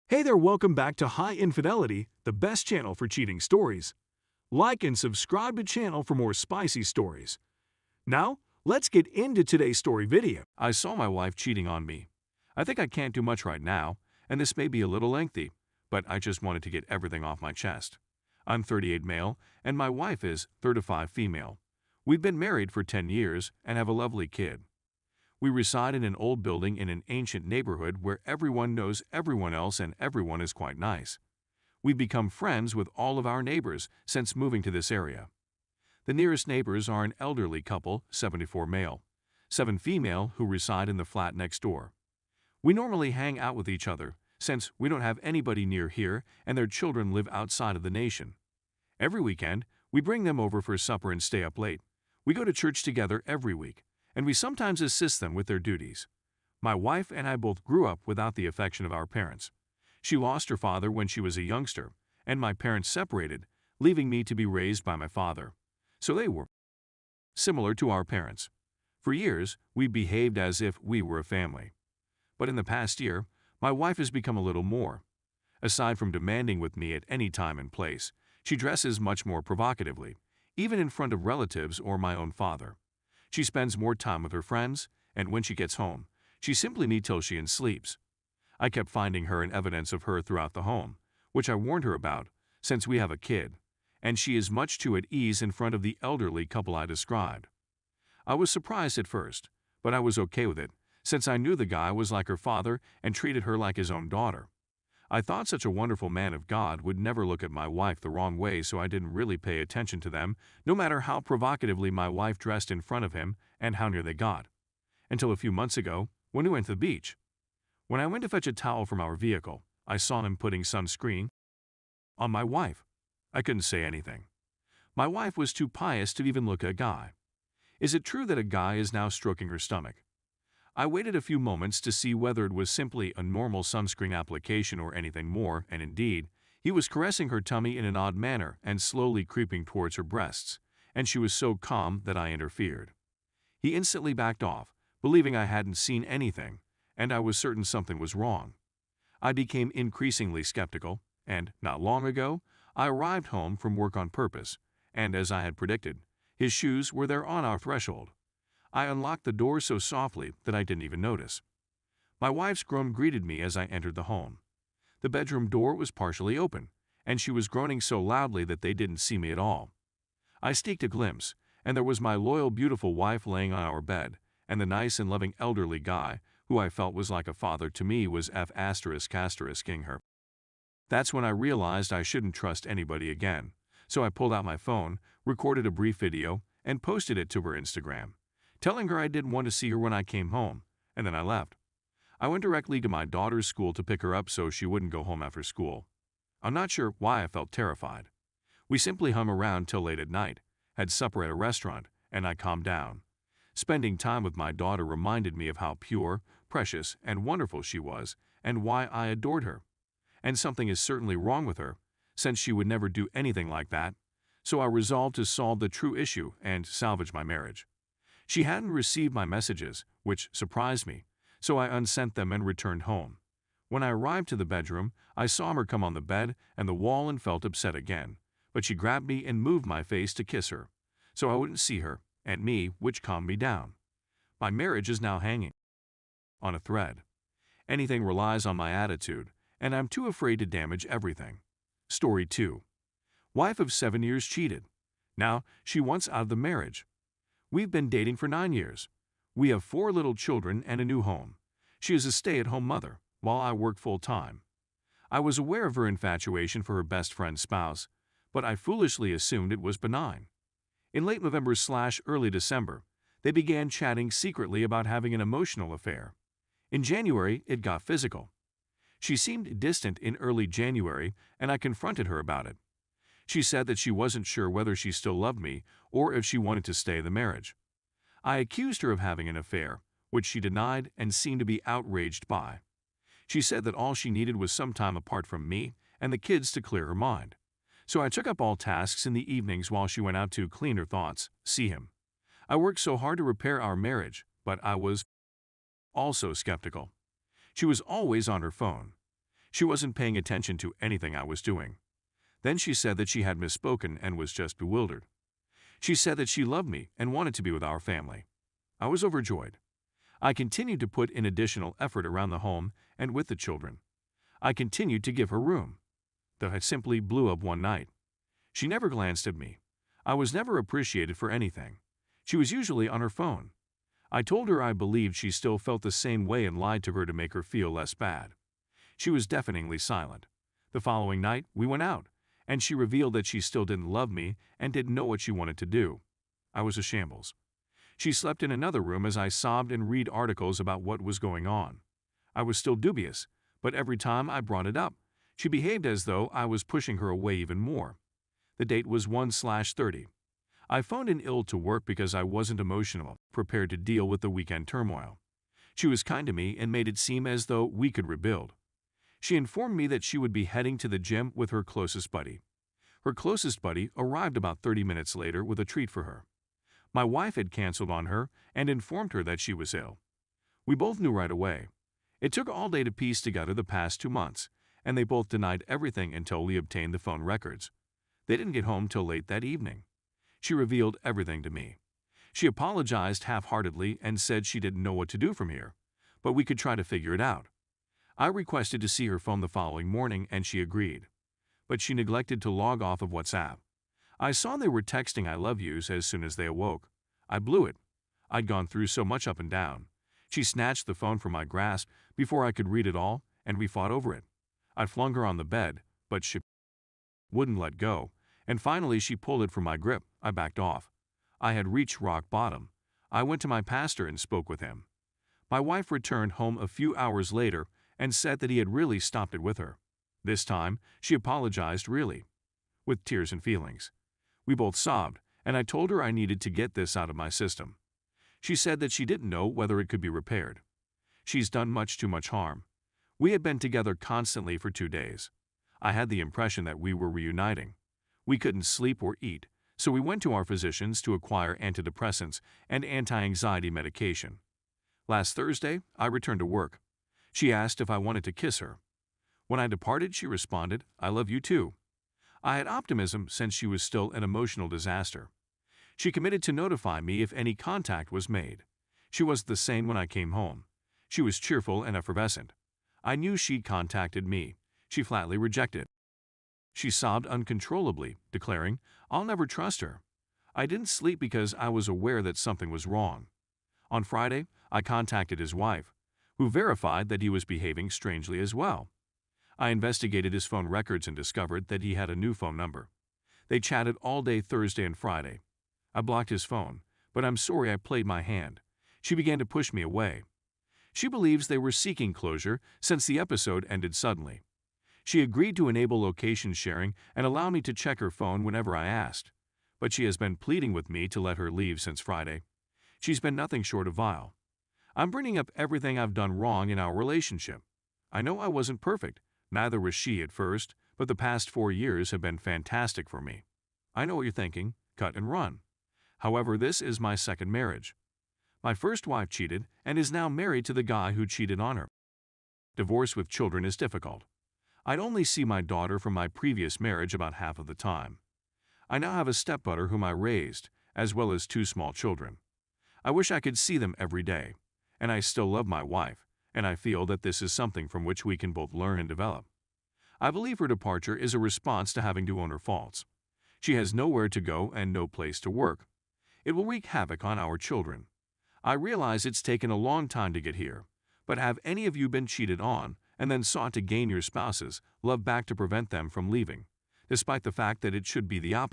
Hey there, welcome back to High Infidelity, the best channel for cheating stories. Like and subscribe to channel for more spicy stories. Now, let's get into today's story video. I saw my wife cheating on me. I think I can't do much right now, and this may be a little lengthy, but I just wanted to get everything off my chest. I'm 38 male, and my wife is 35 female. We've been married for 10 years and have a lovely kid. We reside in an old building in an ancient neighborhood where everyone knows everyone else and everyone is quite nice. We've become friends with all of our neighbors since moving to this area. The nearest neighbors are an elderly couple, 74 male, 7 female, who reside in the flat next door. We normally hang out with each other since we don't have anybody near here and their children live outside of the nation. Every weekend, we bring them over for supper and stay up late. We go to church together every week, and we sometimes assist them with their duties. My wife and I both grew up without the affection of our parents. She lost her father when she was a youngster, and my parents separated, leaving me to be raised by my father. So they were similar to our parents. For years, we behaved as if we were a family. But in the past year, my wife has become a little more. Aside from demanding with me at any time and place, she dresses much more provocatively, even in front of relatives or my own father. She spends more time with her friends, and when she gets home, she simply me till she sleeps. I kept finding her and evidence of her throughout the home, which I warned her about, since we have a kid, and she is much too at ease in front of the elderly couple I described. I was surprised at first, but I was okay with it, since I knew the guy was like her father and treated her like his own daughter. I thought such a wonderful man of God would never look at my wife the wrong way, so I didn't really pay attention to them, no matter how provocatively my wife dressed in front of him and how near they got. Until a few months ago, when we went to the beach. When I went to fetch a towel from our vehicle, I saw him putting sunscreen on my wife. I couldn't say anything. My wife was too pious to even look at a guy. Is it true that a guy is now stroking her stomach? I waited a few moments to see whether it was simply a normal sunscreen application or anything more, and indeed, he was caressing her tummy in an odd manner and slowly creeping towards her breasts, and she was so calm that I interfered. He instantly backed off, believing I hadn't seen anything, and I was certain something was wrong. I became increasingly skeptical, and, not long ago, I arrived home from work on purpose, and as I had predicted, his shoes were there on our threshold. I unlocked the door so softly that I didn't even notice. My wife's groan greeted me as I entered the home. The bedroom door was partially open, and she was groaning so loudly that they didn't see me at all. I sneaked a glimpse, and there was my loyal, beautiful wife laying on our bed, and the nice and loving elderly guy, who I felt was like a father to me, was ***ing her. That's when I realized I shouldn't trust anybody again, so I pulled out my phone, recorded a brief video, and posted it to her Instagram, telling her I didn't want to see her when I came home, and then I left. I went directly to my daughter's school to pick her up so she wouldn't go home after school. I'm not sure why I felt terrified. We simply hung around till late at night, had supper at a restaurant, and I calmed down. Spending time with my daughter reminded me of how pure, precious, and wonderful she was, and why I adored her. And something is certainly wrong with her, since she would never do anything like that, so I resolved to solve the true issue and salvage my marriage. She hadn't received my messages, which surprised me, so I unsent them and returned home. When I arrived to the bedroom, I saw her come on the bed and the wall and felt upset again, but she grabbed me and moved my face to kiss her, so I wouldn't see her and me, which calmed me down. My marriage is now hanging on a thread. Anything relies on my attitude, and I'm too afraid to damage everything. Story 2. Wife of 7 years cheated. Now she wants out of the marriage. We've been dating for 9 years. We have 4 little children and a new home. She is a stay-at-home mother, while I work full-time. I was aware of her infatuation for her best friend's spouse, but I foolishly assumed it was benign. In late November/early December, they began chatting secretly about having an emotional affair. In January, it got physical. She seemed distant in early January, and I confronted her about it. She said that she wasn't sure whether she still loved me or if she wanted to stay in the marriage. I accused her of having an affair, which she denied and seemed to be outraged by. She said that all she needed was some time apart from me and the kids to clear her mind. So I took up all tasks in the evenings while she went out to clean her thoughts, see him. I worked so hard to repair our marriage, but I was also skeptical. She was always on her phone. She wasn't paying attention to anything I was doing. Then she said that she had misspoken and was just bewildered. She said that she loved me and wanted to be with our family. I was overjoyed. I continued to put in additional effort around the home and with the children. I continued to give her room. Though I simply blew up one night. She never glanced at me. I was never appreciated for anything. She was usually on her phone. I told her I believed she still felt the same way and lied to her to make her feel less bad. She was deafeningly silent. The following night, we went out, and she revealed that she still didn't love me and didn't know what she wanted to do. I was a shambles. She slept in another room as I sobbed and read articles about what was going on. I was still dubious, but every time I brought it up, she behaved as though I was pushing her away even more. The date was 1/30. I phoned in ill to work because I wasn't emotional, prepared to deal with the weekend turmoil. She was kind to me and made it seem as though we could rebuild. She informed me that she would be heading to the gym with her closest buddy. Her closest buddy arrived about 30 minutes later with a treat for her. My wife had canceled on her and informed her that she was ill. We both knew right away. It took all day to piece together the past 2 months, and they both denied everything until we obtained the phone records. They didn't get home till late that evening. She revealed everything to me. She apologized half-heartedly and said she didn't know what to do from here, but we could try to figure it out. I requested to see her phone the following morning and she agreed. But she neglected to log off of WhatsApp. I saw they were texting I love yous as soon as they awoke. I blew it. I'd gone through so much up and down. She snatched the phone from my grasp before I could read it all, and we fought over it. I flung her on the bed, but she wouldn't let go, and finally she pulled it from my grip. I backed off. I had reached rock bottom. I went to my pastor and spoke with him. My wife returned home a few hours later and said that he had really stopped it with her. This time, she apologized really, with tears and feelings. We both sobbed, and I told her I needed to get this out of my system. She said that she didn't know whether it could be repaired. She's done much too much harm. We had been together constantly for 2 days. I had the impression that we were reuniting. We couldn't sleep or eat, so we went to our physicians to acquire antidepressants and anti-anxiety medication. Last Thursday, I returned to work. She asked if I wanted to kiss her. When I departed, she responded, "I love you too." I had optimism since she was still an emotional disaster. She committed to notify me if any contact was made. She was the same when I came home. She was cheerful and effervescent. I knew she'd contacted me. She flatly rejected. She sobbed uncontrollably, declaring, "I'll never trust her." I didn't sleep because I was aware that something was wrong. On Friday, I contacted his wife, who verified that he was behaving strangely as well. I investigated his phone records and discovered that he had a new phone number. They chatted all day Thursday and Friday. I blocked his phone, but I'm sorry I played my hand. She began to push me away. She believes they were seeking closure since the episode ended suddenly. She agreed to enable location sharing and allow me to check her phone whenever I asked, but she has been pleading with me to let her leave since Friday. She's been nothing short of vile. I'm bringing up everything I've done wrong in our relationship. I know I wasn't perfect, neither was she at first, but the past 4 years have been fantastic for me. I know what you're thinking, cut and run. However, this is my second marriage. My first wife cheated and is now married to the guy who cheated on her. Divorce with children is difficult. I'd only see my daughter from my previous marriage about half of the time. I now have a stepdaughter whom I raised, as well as 2 small children. I wish I could see them every day, and I still love my wife, and I feel that this is something from which we can both learn and develop. I believe her departure is a response to having to own her faults. She has nowhere to go and no place to work. It will wreak havoc on our children. I realize it's taken a long time to get here, but have any of you been cheated on and then sought to gain your spouse's love back to prevent them from leaving, despite the fact that it should be the opposite?